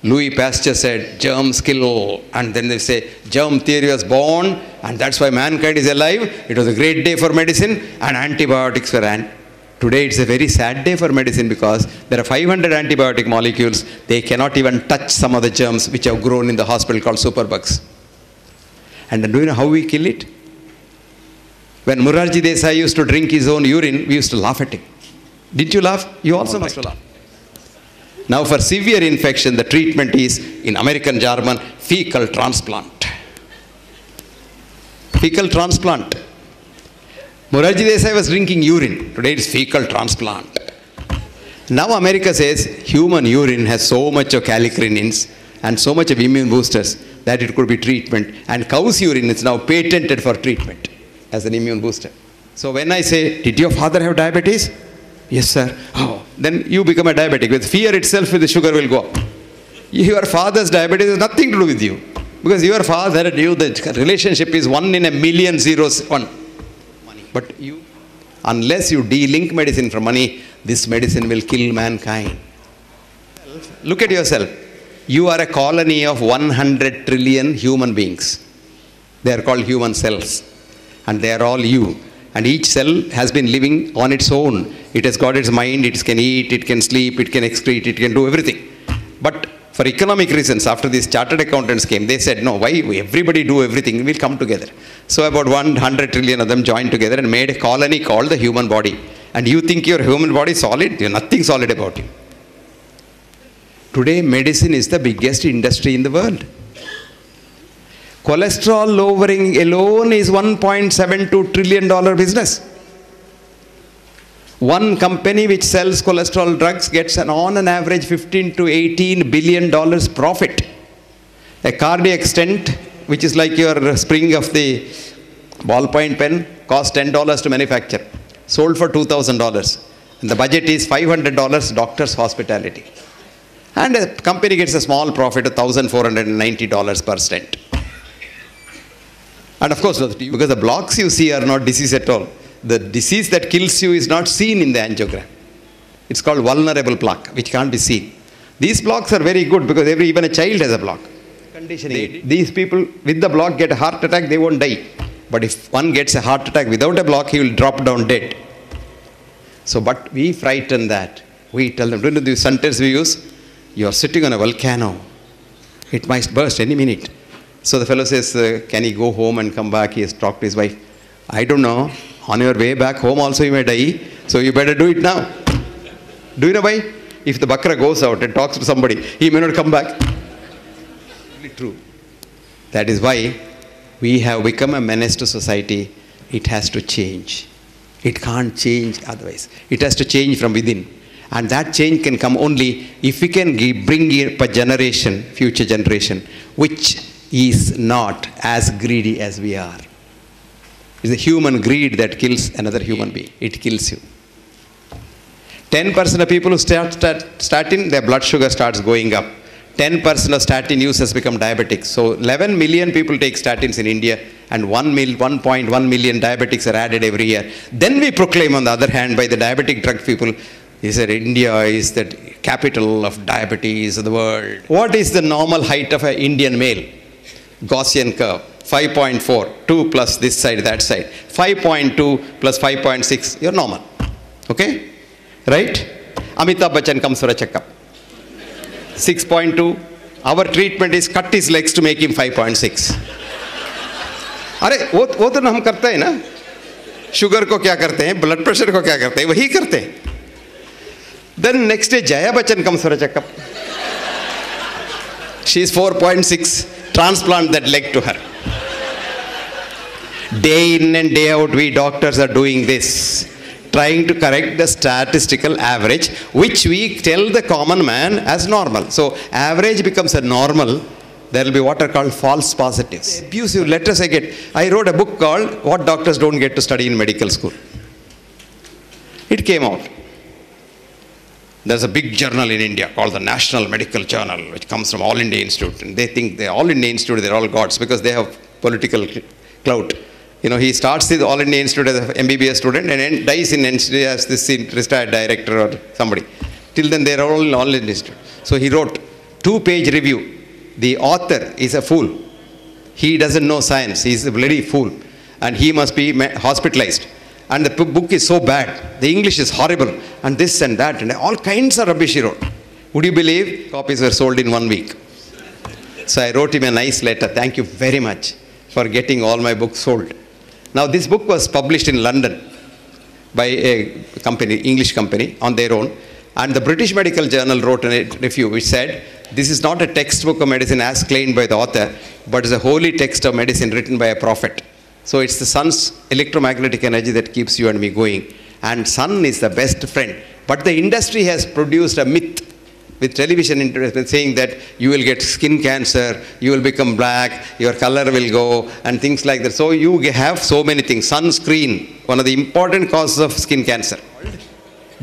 Louis Pasteur said, germs kill. And then they say, germ theory was born, and that's why mankind is alive. It was a great day for medicine, and antibiotics were Today it's a very sad day for medicine because there are 500 antibiotic molecules. They cannot even touch some of the germs which have grown in the hospital called superbugs. And do you know how we kill it? When Morarji Desai used to drink his own urine, we used to laugh at him. Didn't you laugh? You also must laugh. Now for severe infection, the treatment is, in American jargon, fecal transplant. Fecal transplant. Morarji Desai was drinking urine. Today it's fecal transplant. Now America says human urine has so much of callichrinins and so much of immune boosters that it could be treatment. And cow's urine is now patented for treatment as an immune booster. So when I say, did your father have diabetes? Yes, sir. Oh, then you become a diabetic. With fear itself, the sugar will go up. Your father's diabetes has nothing to do with you. Because your father knew the relationship is 1 in a million zeros. But you, unless you de-link medicine from money, this medicine will kill mankind. Look at yourself. You are a colony of 100 trillion human beings. They are called human cells. And they are all you. And each cell has been living on its own. It has got its mind, it can eat, it can sleep, it can excrete, it can do everything. But for economic reasons, after these chartered accountants came, they said, no, why everybody do everything? We'll come together. So about 100 trillion of them joined together and made a colony called the human body. And you think your human body is solid? There's nothing solid about you. Today, medicine is the biggest industry in the world. Cholesterol lowering alone is $1.72 trillion business. One company which sells cholesterol drugs gets on an average $15 to $18 billion profit. A cardiac stent, which is like your spring of the ballpoint pen, costs $10 to manufacture. Sold for $2,000. And the budget is $500 doctor's hospitality. And a company gets a small profit of $1,490 per stent. And of course, because the blocks you see are not disease at all. The disease that kills you is not seen in the angiogram. It's called vulnerable plaque, which can't be seen. These blocks are very good because even a child has a block. Conditioning. These people with the block get a heart attack, they won't die. But if one gets a heart attack without a block, he will drop down dead. So, but we frighten that. We tell them, do you know the sentence we use? You are sitting on a volcano. It might burst any minute. So the fellow says, can he go home and come back? He has talked to his wife. I don't know. On your way back home also you may die. So you better do it now. Do you know why? If the Bakra goes out and talks to somebody, he may not come back. Really true. That is why we have become a menace to society. It has to change. It can't change otherwise. It has to change from within. And that change can come only if we can bring a generation, future generation, which is not as greedy as we are. It's the human greed that kills another human being. It kills you. 10% of people who start statin, their blood sugar starts going up. 10% of statin users become diabetics. So 11 million people take statins in India and 1.1 million diabetics are added every year. Then we proclaim on the other hand by the diabetic drug people, he said India is the capital of diabetes of the world. What is the normal height of an Indian male? Gaussian curve, 5.4, 2 plus this side, that side. 5.2 plus 5.6, you're normal. Okay? Right? Amitabh Bachchan comes for a checkup. 6.2. Our treatment is cut his legs to make him 5.6. अरे वो तो हम करते हैं ना. Sugar को क्या करते हैं, ब्लड प्रेशर को क्या करते हैं, वही करते हैं. Then next day Jaya Bachchan comes for a checkup. She is 4.6. Transplant that leg to her. Day in and day out, we doctors are doing this, trying to correct the statistical average, which we tell the common man as normal. So, average becomes a normal. There will be what are called false positives. Abusive letters I get. I wrote a book called What Doctors Don't Get to Study in Medical School. It came out. There's a big journal in India called the National Medical Journal, which comes from All India Institute. And they think they're All India Institute, they're all gods because they have political clout. You know, he starts his All India Institute as an MBBS student and then dies in institute as this retired director or somebody. Till then, they're all in All India Institute. So he wrote, 2-page review. The author is a fool. He doesn't know science. He's a bloody fool. And he must be hospitalized. And the book is so bad. The English is horrible. And this and that. And all kinds of rubbish he wrote. Would you believe copies were sold in 1 week? So I wrote him a nice letter. Thank you very much for getting all my books sold. Now this book was published in London by a company, English company, on their own. And the British Medical Journal wrote a review which said, this is not a textbook of medicine as claimed by the author, but is a holy text of medicine written by a prophet. So it's the sun's electromagnetic energy that keeps you and me going. And sun is the best friend. But the industry has produced a myth with television interest saying that you will get skin cancer, you will become black, your color will go, and things like that. So you have so many things. Sunscreen, one of the important causes of skin cancer.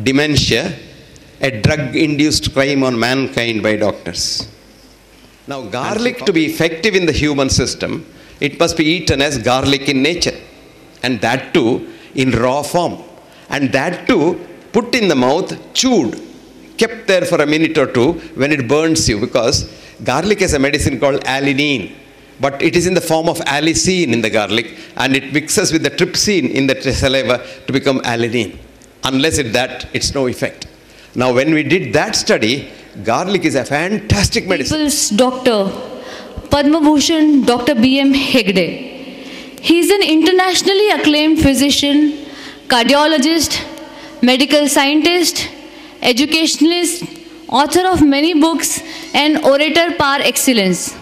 Dementia, a drug-induced crime on mankind by doctors. Now, garlic to be effective in the human system, it must be eaten as garlic in nature. And that too, in raw form. And that too, put in the mouth, chewed, kept there for a minute or two when it burns you, because garlic has a medicine called alanine, but it is in the form of allicin in the garlic, and it mixes with the trypsin in the saliva to become alanine. Unless it's no effect. Now when we did that study, garlic is a fantastic medicine. People's doctor, Padma Bhushan Dr. B.M. Hegde. He is an internationally acclaimed physician, cardiologist, medical scientist, educationalist, author of many books, and orator par excellence.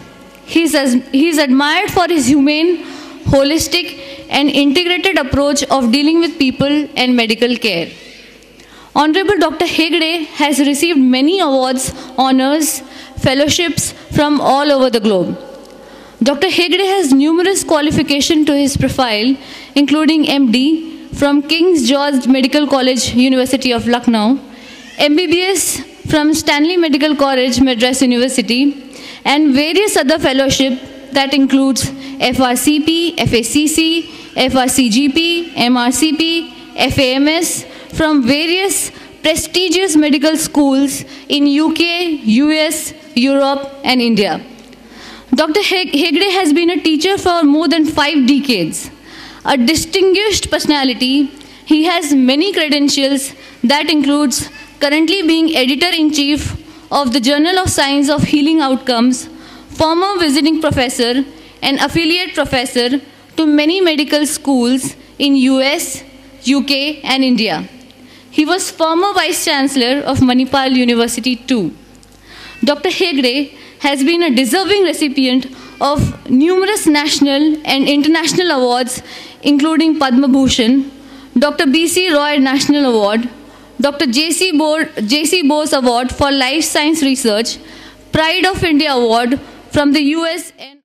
He is admired for his humane, holistic, and integrated approach of dealing with people and medical care. Honorable Dr. Hegde has received many awards, honors, fellowships from all over the globe. Dr. Hegde has numerous qualifications to his profile, including MD from King's George Medical College, University of Lucknow, MBBS from Stanley Medical College, Madras University, and various other fellowships that includes FRCP, FACC, FRCGP, MRCP, FAMS from various prestigious medical schools in UK, US, Europe, and India. Dr. Hegde has been a teacher for more than 5 decades. A distinguished personality, he has many credentials that includes currently being Editor-in-Chief of the Journal of Science of Healing Outcomes, former visiting professor and affiliate professor to many medical schools in US, UK, and India. He was former Vice Chancellor of Manipal University too. Dr. Hegde has been a deserving recipient of numerous national and international awards, including Padma Bhushan, Dr. B.C. Roy National Award, Dr. J.C. Bose Award for Life Science Research, Pride of India Award from the US and